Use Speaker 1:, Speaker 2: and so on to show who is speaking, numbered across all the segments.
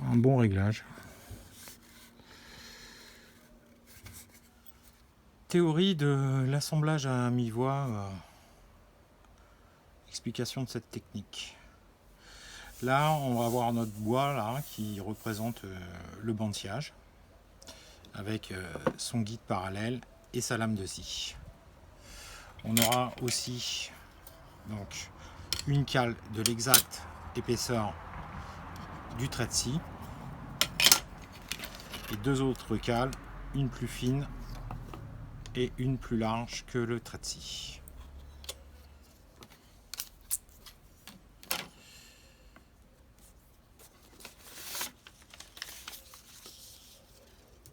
Speaker 1: un bon réglage. Théorie de l'assemblage à mi-voix, explication de cette technique. Là, on va avoir notre bois là qui représente le bandillage avec son guide parallèle et sa lame de scie. On aura aussi donc une cale de l'exacte épaisseur du trait de scie et deux autres cales, une plus fine et une plus large que le trait de scie.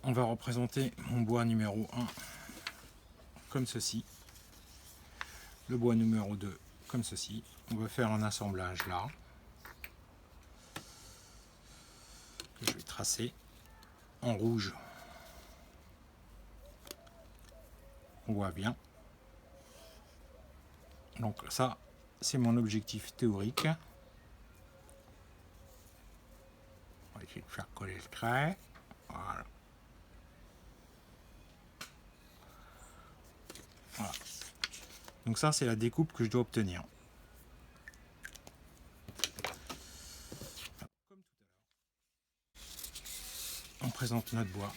Speaker 1: On va représenter mon bois numéro 1 comme ceci, le bois numéro 2 comme ceci. On va faire un assemblage là, que je vais tracer en rouge. On voit bien. Donc ça, c'est mon objectif théorique. On va essayer de faire coller le trait. Voilà. Voilà. Donc ça, c'est la découpe que je dois obtenir. On présente notre bois.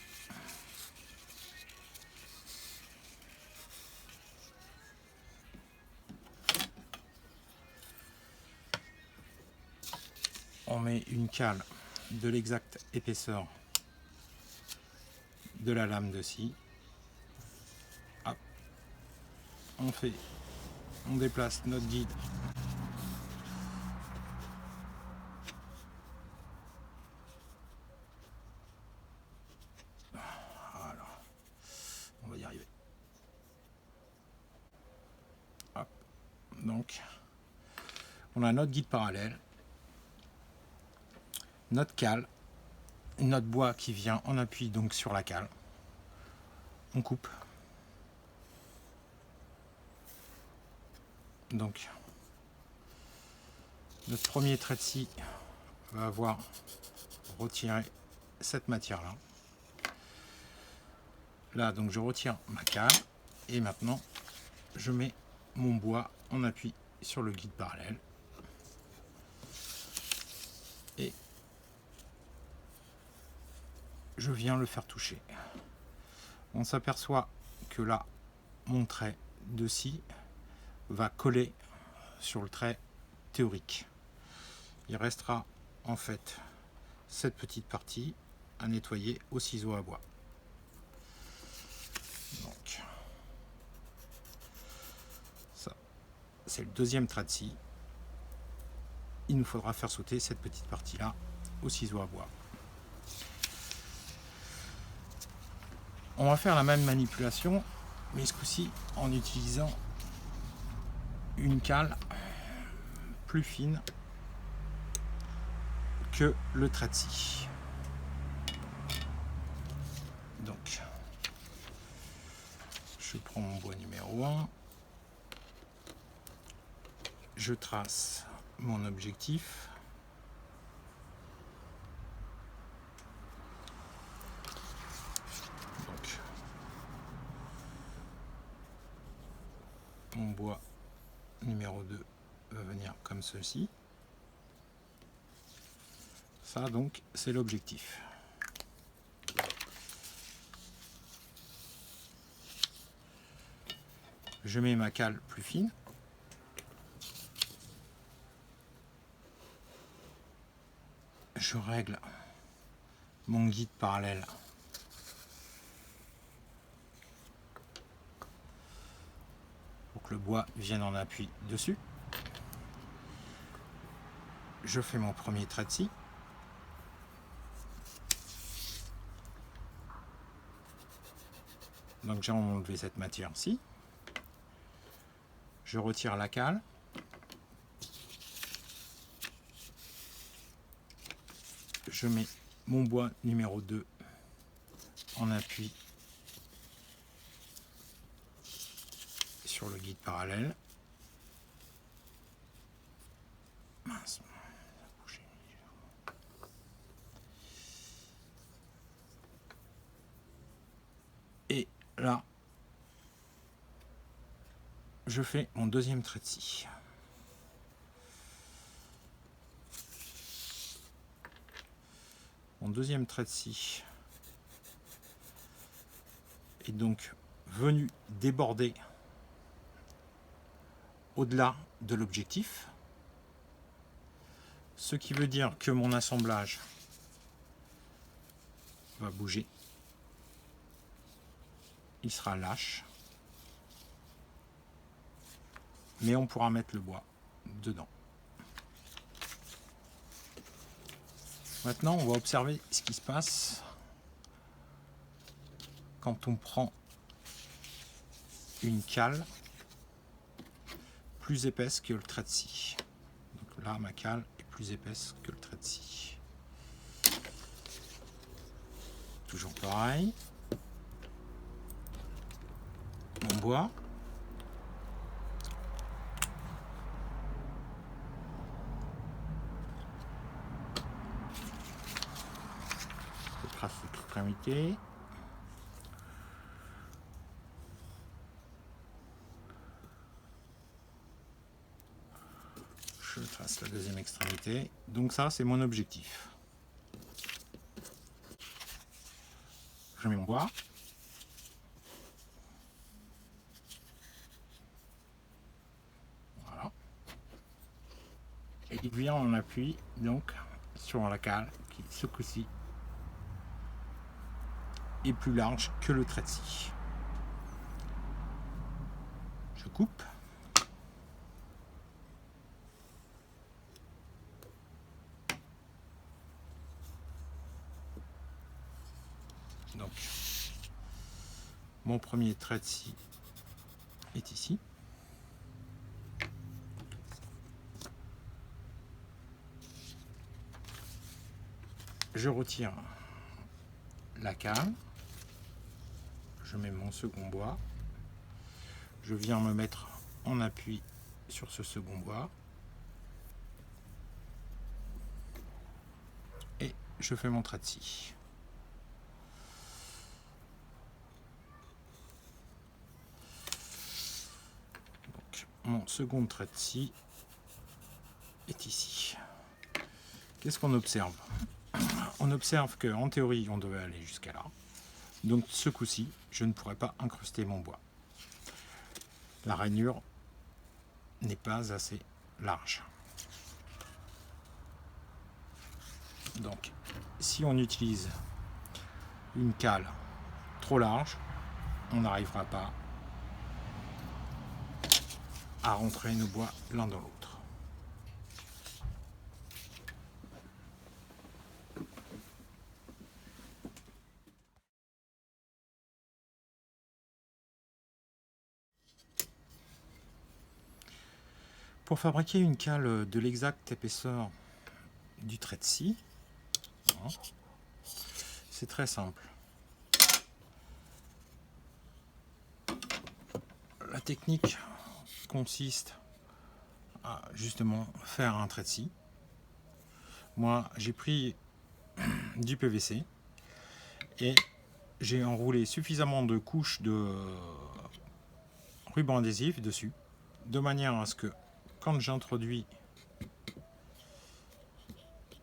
Speaker 1: On met une cale de l'exacte épaisseur de la lame de scie. Hop. On déplace notre guide voilà. On va y arriver. Hop. Donc on a notre guide parallèle, notre cale, notre bois qui vient en appui donc sur la cale. On coupe. Donc notre premier trait de scie va avoir retiré cette matière là. Là donc je retire ma cale et maintenant je mets mon bois en appui sur le guide parallèle et je viens le faire toucher. On s'aperçoit que là mon trait de scie va coller sur le trait théorique. Il restera en fait cette petite partie à nettoyer au ciseau à bois. Donc ça, c'est le deuxième trait de scie. Il nous faudra faire sauter cette petite partie là au ciseau à bois. On va faire la même manipulation, mais ce coup-ci en utilisant une cale plus fine que le trait de scie. Donc je prends mon bois numéro 1, je trace mon objectif. Donc mon bois numéro 2 va venir comme ceci. Ça donc c'est l'objectif. Je mets ma cale plus fine. Je règle mon guide parallèle pour que le bois vienne en appui dessus. Je fais mon premier trait de scie. Donc j'ai enlevé cette matière-ci. Je retire la cale. Je mets mon bois numéro 2 en appui sur le guide parallèle. Mince, ça a bougé. là, je fais mon deuxième trait de scie. Mon deuxième trait de scie est donc venu déborder au-delà de l'objectif, ce qui veut dire que mon assemblage va bouger, il sera lâche, mais on pourra mettre le bois dedans. Maintenant, on va observer ce qui se passe quand on prend une cale plus épaisse que le trait de scie. Donc là, ma cale est plus épaisse que le trait de scie. Toujours pareil. Mon bois. Je trace l'extrémité. Je trace la deuxième extrémité. Donc ça, c'est mon objectif. Je mets mon bois. Voilà. Et puis on appuie donc sur la cale qui, ce coup-ci, est plus large que le trait de scie. Je coupe. Donc, mon premier trait de scie est ici. Je retire la cale. Je mets mon second bois. Je viens me mettre en appui sur ce second bois. Et je fais mon trait de scie. Mon second trait de scie est ici. Qu'est-ce qu'on observe? On observe qu'en théorie, on devait aller jusqu'à là. Donc ce coup-ci, je ne pourrais pas incruster mon bois. La rainure n'est pas assez large. Donc, si on utilise une cale trop large, on n'arrivera pas à rentrer nos bois l'un dans l'autre. Pour fabriquer une cale de l'exacte épaisseur du trait de scie, c'est très simple. La technique consiste à justement faire un trait de scie. Moi, j'ai pris du PVC et j'ai enroulé suffisamment de couches de ruban adhésif dessus, de manière à ce que quand j'introduis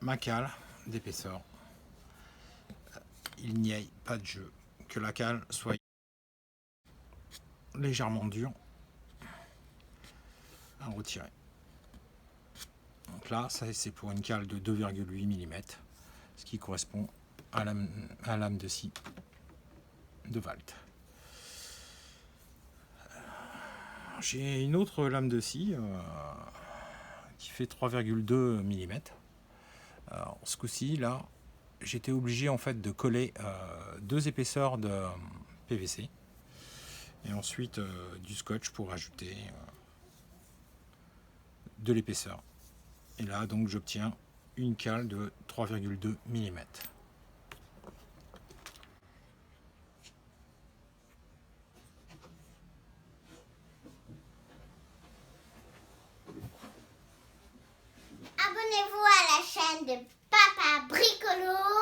Speaker 1: ma cale d'épaisseur, il n'y ait pas de jeu, que la cale soit légèrement dure à retirer. Donc là, ça c'est pour une cale de 2,8 mm, ce qui correspond à la lame de scie de Walt. J'ai une autre lame de scie qui fait 3,2 mm. Alors, ce coup-ci, là, j'étais obligé en fait de coller deux épaisseurs de PVC et ensuite du scotch pour ajouter de l'épaisseur. Et là, donc, j'obtiens une cale de 3,2 mm.
Speaker 2: Abonnez-vous à la chaîne de Papa Bricolo.